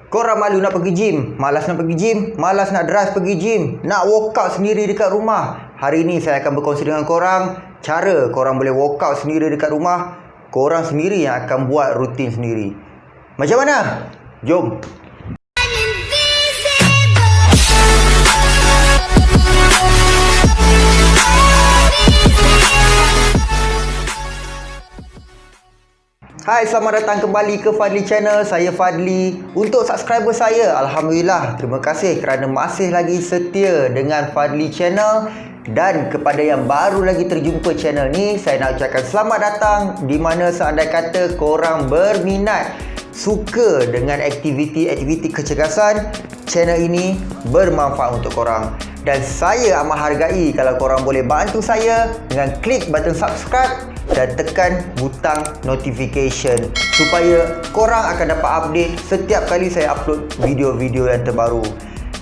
Korang malu nak pergi gym, malas nak pergi gym, malas nak drive pergi gym, nak workout sendiri dekat rumah. Hari ini saya akan berkongsi dengan korang cara korang boleh workout sendiri dekat rumah. Korang sendiri yang akan buat rutin sendiri. Macam mana? Jom. Hai, selamat datang kembali ke Fadli Channel. Saya Fadli. Untuk subscriber saya, Alhamdulillah, terima kasih kerana masih lagi setia dengan Fadli Channel. Dan kepada yang baru lagi terjumpa channel ni, saya nak ucapkan selamat datang. Di mana seandai kata korang berminat, suka dengan aktiviti-aktiviti kecergasan, channel ini bermanfaat untuk korang. Dan saya amat hargai kalau korang boleh bantu saya dengan klik button subscribe dan tekan butang notification supaya korang akan dapat update setiap kali saya upload video-video yang terbaru.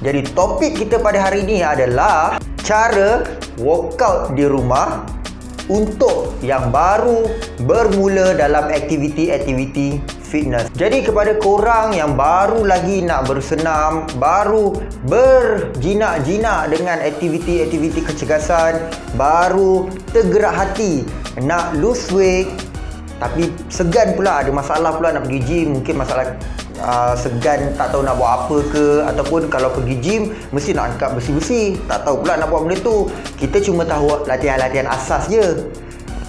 Jadi topik kita pada hari ini adalah cara workout di rumah untuk yang baru bermula dalam aktiviti-aktiviti fitness. Jadi kepada korang yang baru lagi nak bersenam, baru berjinak-jinak dengan aktiviti-aktiviti kecergasan, baru tergerak hati nak lose weight tapi segan pula, ada masalah pula nak pergi gym, mungkin masalah segan, tak tahu nak buat apa ke, ataupun kalau pergi gym mesti nak angkat besi-besi, tak tahu pula nak buat benda tu. Kita cuma tahu latihan-latihan asas je.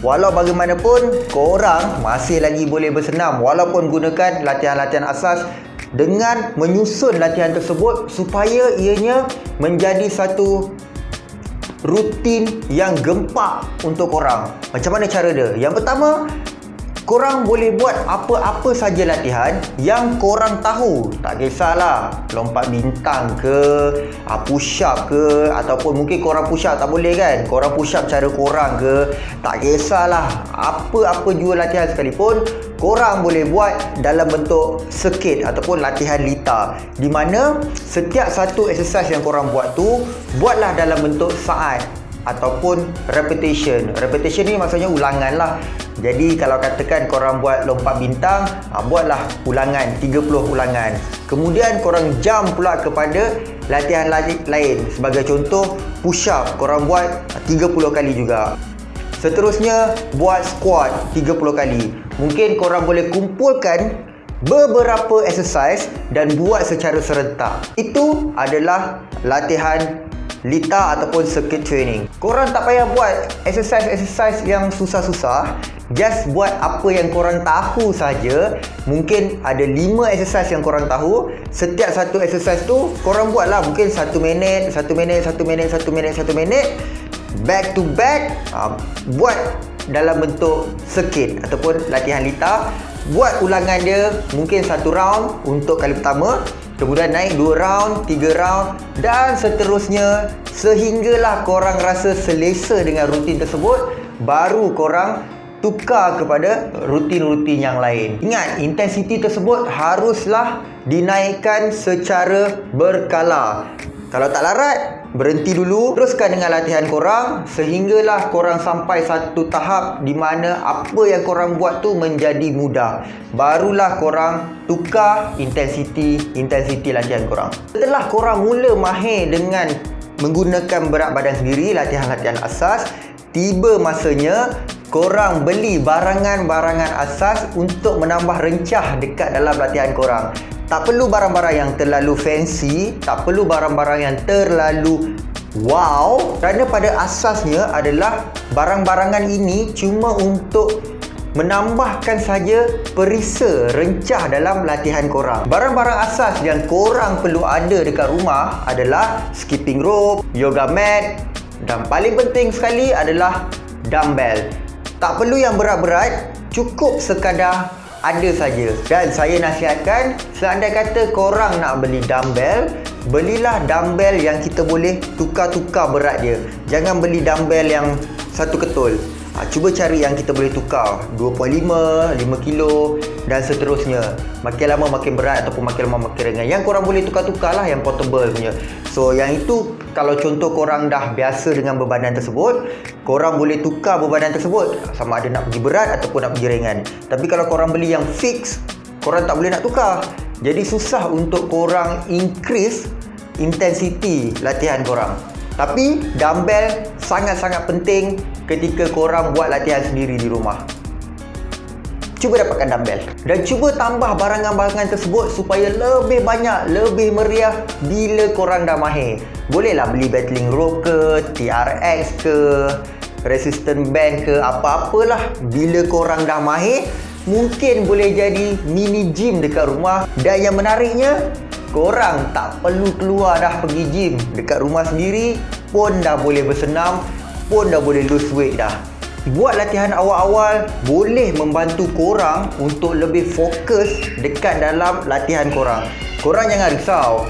Walau bagaimanapun, korang masih lagi boleh bersenam walaupun gunakan latihan-latihan asas dengan menyusun latihan tersebut supaya ianya menjadi satu rutin yang gempak untuk korang. Macam mana cara dia? Yang pertama, korang boleh buat apa-apa saja latihan yang korang tahu. Tak kisahlah lompat bintang ke, push up ke, ataupun mungkin korang push up tak boleh kan, korang push up cara korang ke. Tak kisahlah apa-apa jua latihan sekalipun, korang boleh buat dalam bentuk circuit ataupun latihan lita, di mana setiap satu exercise yang korang buat tu, buatlah dalam bentuk saat ataupun repetition. Repetition ni maksudnya ulangan lah. Jadi kalau katakan korang buat lompat bintang, buatlah ulangan 30 ulangan. Kemudian korang jump pula kepada latihan lain. Sebagai contoh, push up korang buat 30 kali juga. Seterusnya buat squat 30 kali. Mungkin korang boleh kumpulkan beberapa exercise dan buat secara serentak. Itu adalah latihan lita ataupun circuit training. Korang tak payah buat exercise yang susah-susah. Just buat apa yang korang tahu saja. Mungkin ada 5 exercise yang korang tahu. Setiap satu exercise tu korang buatlah mungkin 1 minit, 1 minit, 1 minit, 1 minit, 1 minit, back to back. Buat dalam bentuk circuit ataupun latihan lita. Buat ulangan dia mungkin 1 round untuk kali pertama, kemudian naik 2 round, 3 round dan seterusnya sehinggalah korang rasa selesa dengan rutin tersebut, baru korang tukar kepada rutin-rutin yang lain. Ingat, intensiti tersebut haruslah dinaikkan secara berkala. Kalau tak larat, berhenti dulu, teruskan dengan latihan korang sehinggalah korang sampai satu tahap di mana apa yang korang buat tu menjadi mudah. Barulah korang tukar intensiti latihan korang. Setelah korang mula mahir dengan menggunakan berat badan sendiri, latihan-latihan asas, tiba masanya korang beli barangan-barangan asas untuk menambah rencah dekat dalam latihan korang. Tak perlu barang-barang yang terlalu fancy, tak perlu barang-barang yang terlalu wow, kerana pada asasnya adalah barang-barangan ini cuma untuk menambahkan saja perisa rencah dalam latihan korang. Barang-barang asas yang korang perlu ada dekat rumah adalah skipping rope, yoga mat, dan paling penting sekali adalah dumbbell. Tak perlu yang berat-berat, cukup sekadar ada saja. Dan saya nasihatkan, seandai kata korang nak beli dumbbell, belilah dumbbell yang kita boleh tukar-tukar berat dia. Jangan beli dumbbell yang satu ketul. Cuba cari yang kita boleh tukar 2.5, 5 kilo dan seterusnya. Makin lama makin berat ataupun makin lama makin ringan. Yang korang boleh tukar-tukar lah, yang portable punya. So yang itu, kalau contoh korang dah biasa dengan bebanan tersebut, korang boleh tukar bebanan tersebut, sama ada nak pergi berat ataupun nak pergi ringan. Tapi kalau korang beli yang fix, korang tak boleh nak tukar. Jadi susah untuk korang increase intensity latihan korang. Tapi dumbbell sangat-sangat penting ketika korang buat latihan sendiri di rumah. Cuba dapatkan dumbbell dan cuba tambah barangan-barangan tersebut supaya lebih banyak, lebih meriah bila korang dah mahir. Bolehlah beli battling rope ke, TRX ke, resistance band ke, apa-apalah. Bila korang dah mahir, mungkin boleh jadi mini gym dekat rumah. Dan yang menariknya, korang tak perlu keluar dah pergi gym. Dekat rumah sendiri pun dah boleh bersenam, pun dah boleh lose weight dah. Buat latihan awal-awal boleh membantu korang untuk lebih fokus dekat dalam latihan korang. Korang jangan risau.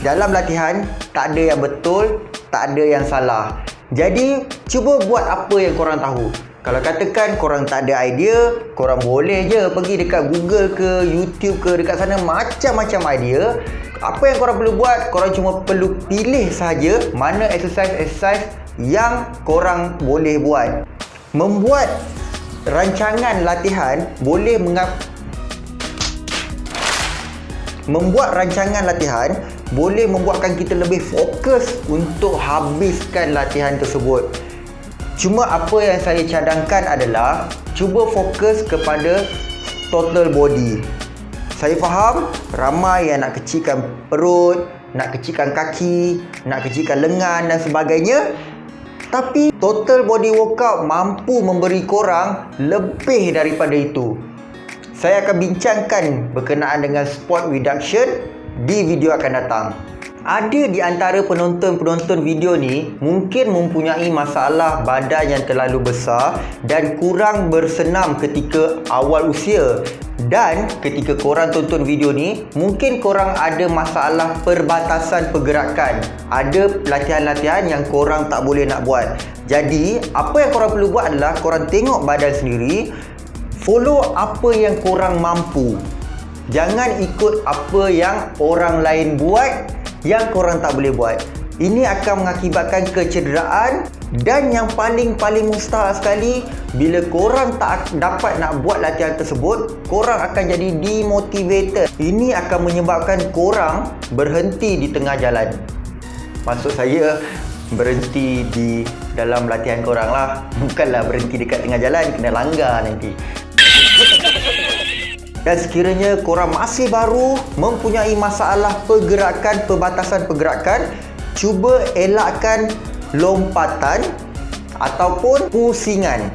Dalam latihan tak ada yang betul, tak ada yang salah. Jadi cuba buat apa yang korang tahu. Kalau katakan korang tak ada idea, korang boleh je pergi dekat Google ke, YouTube ke, dekat sana macam-macam idea. Apa yang korang perlu buat, korang cuma perlu pilih sahaja mana exercise yang korang boleh buat. Membuat rancangan latihan boleh membuatkan kita lebih fokus untuk habiskan latihan tersebut. Cuma apa yang saya cadangkan adalah cuba fokus kepada total body. Saya faham ramai yang nak kecilkan perut, nak kecilkan kaki, nak kecilkan lengan dan sebagainya. Tapi total body workout mampu memberi korang lebih daripada itu. Saya akan bincangkan berkenaan dengan spot reduction di video akan datang. Ada di antara penonton-penonton video ni mungkin mempunyai masalah badan yang terlalu besar dan kurang bersenam ketika awal usia. Dan ketika korang tonton video ni, mungkin korang ada masalah perbatasan pergerakan. Ada latihan-latihan yang korang tak boleh nak buat. Jadi, apa yang korang perlu buat adalah korang tengok badan sendiri, follow apa yang korang mampu. Jangan ikut apa yang orang lain buat yang korang tak boleh buat. Ini akan mengakibatkan kecederaan dan yang paling mustahil sekali, bila korang tak dapat nak buat latihan tersebut, korang akan jadi demotivated. Ini akan menyebabkan korang berhenti di tengah jalan. Maksud saya berhenti di dalam latihan korang lah, bukanlah berhenti dekat tengah jalan, kena langgar nanti. Dan sekiranya korang masih baru mempunyai masalah pergerakan, perbatasan pergerakan, cuba elakkan lompatan ataupun pusingan.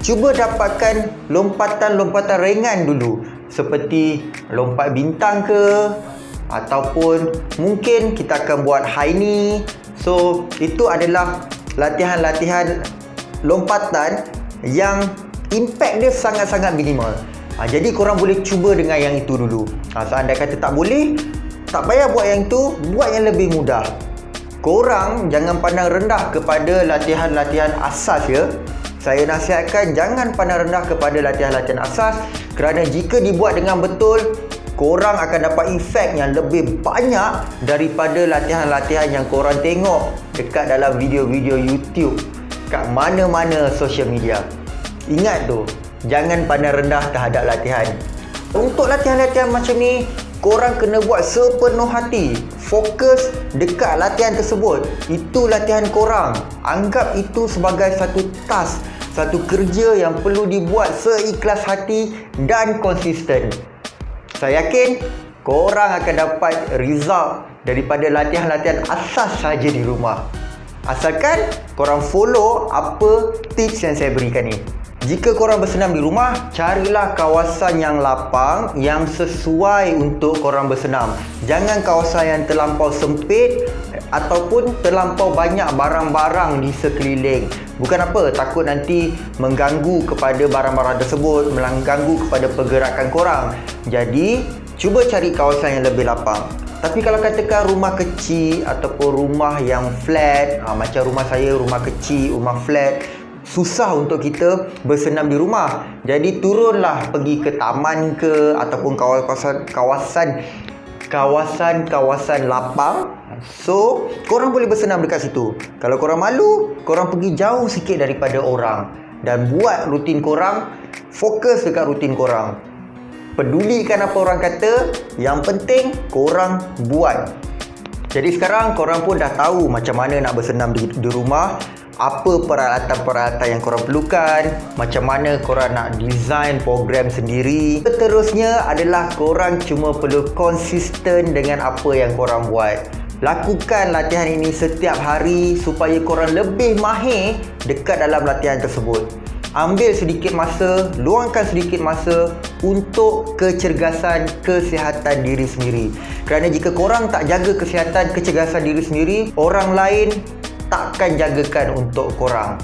Cuba dapatkan lompatan-lompatan ringan dulu, seperti lompat bintang ke, ataupun mungkin kita akan buat high knee. So itu adalah latihan-latihan lompatan yang impact dia sangat-sangat minimal. Jadi korang boleh cuba dengan yang itu dulu. Seandainya kata tak boleh, tak payah buat yang itu, buat yang lebih mudah. Korang jangan pandang rendah kepada latihan-latihan asas ya. Saya nasihatkan jangan pandang rendah kepada latihan-latihan asas, kerana jika dibuat dengan betul, korang akan dapat efek yang lebih banyak daripada latihan-latihan yang korang tengok dekat dalam video-video YouTube kat mana-mana social media. Ingat tu, jangan pandang rendah terhadap latihan. Untuk latihan-latihan macam ni, korang kena buat sepenuh hati. Fokus dekat latihan tersebut. Itu latihan korang. Anggap itu sebagai satu task, satu kerja yang perlu dibuat seikhlas hati dan konsisten. Saya yakin korang akan dapat result daripada latihan-latihan asas saja di rumah. Asalkan korang follow apa tips yang saya berikan ni. Jika korang bersenam di rumah, carilah kawasan yang lapang, yang sesuai untuk korang bersenam. Jangan kawasan yang terlampau sempit ataupun terlampau banyak barang-barang di sekeliling. Bukan apa, takut nanti mengganggu kepada barang-barang tersebut, mengganggu kepada pergerakan korang. Jadi, cuba cari kawasan yang lebih lapang. Tapi kalau katakan rumah kecil ataupun rumah yang flat, macam rumah saya, rumah kecil, rumah flat, susah untuk kita bersenam di rumah. Jadi turunlah pergi ke taman ke, ataupun kawasan lapang. So korang boleh bersenam dekat situ. Kalau korang malu, korang pergi jauh sikit daripada orang dan buat rutin korang, fokus dekat rutin korang. pedulikan apa orang kata. Yang penting korang buat. Jadi sekarang korang pun dah tahu macam mana nak bersenam di rumah, apa peralatan-peralatan yang korang perlukan, macam mana korang nak design program sendiri. Seterusnya adalah korang cuma perlu konsisten dengan apa yang korang buat. Lakukan latihan ini setiap hari supaya korang lebih mahir dekat dalam latihan tersebut. Ambil sedikit masa, luangkan sedikit masa untuk kecergasan kesihatan diri sendiri. Kerana jika korang tak jaga kesihatan kecergasan diri sendiri, orang lain takkan jagakan untuk korang.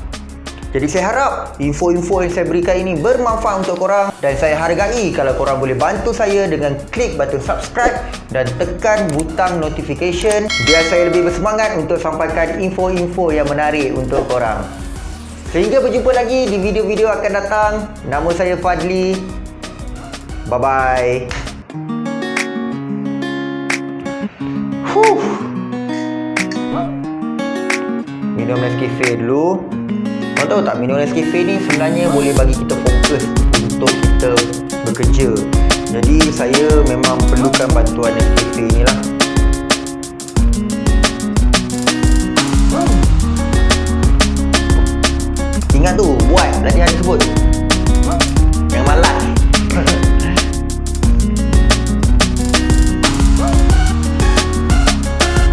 Jadi saya harap info-info yang saya berikan ini bermanfaat untuk korang, dan saya hargai kalau korang boleh bantu saya dengan klik button subscribe dan tekan butang notification biar saya lebih bersemangat untuk sampaikan info-info yang menarik untuk korang. Sehingga berjumpa lagi di video-video akan datang. Nama saya Fadli. Bye-bye. Minum Nescafe dulu. Kau tahu tak, minum Nescafe ni sebenarnya boleh bagi kita fokus untuk kita bekerja. Jadi saya memang perlukan bantuan Nescafe ni lah. Ingat tu, buat latihan tersebut.